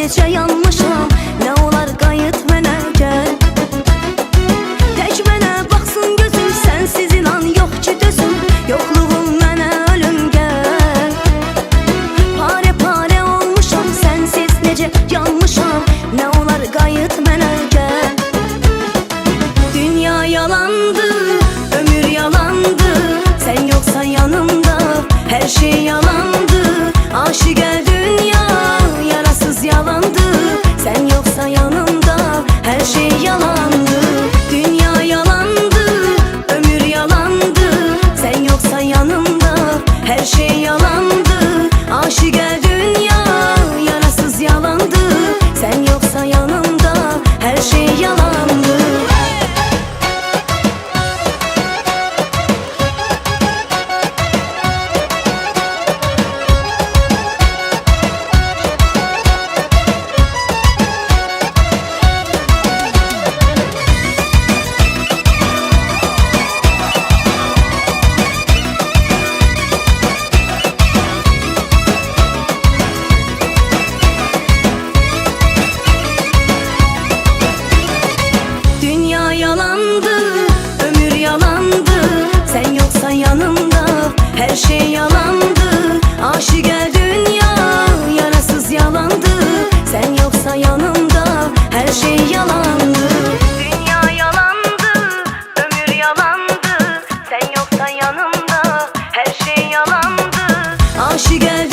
necə yanmışam, nə olar qayıt mənə gəl. Tək mənə baxsın gözüm, sənsiz inan yox ki dözüm, yoxluğun mənə ölüm gəl. Pare pare olmuşam, sənsiz necə yanmışam, nə olar qayıt mənə gəl. Dünya yalandı, ömür yalandı, sən yoxsan yanımda, hər şey yalandı. Aşiqə dünya yarasız yalandı, sən yoxsan yanımda, hər şey yalandı. Dünya yalandı, ömür yalandı, sən yoxsan yanımda, hər şey yalandı. Aşiqə dünya yarasız yalandı, sən yoxsan yanımda, hər şey yalandı. Yalandı, ömür yalandı, sen yoksan yanımda, her şey yalandı. Aşiqə dünya yarasız yalandı, sen yoksan yanımda, her şey yalandı. Dünya yalandı, ömür yalandı, sen yoksan yanımda, her şey yalandı. Aşiqə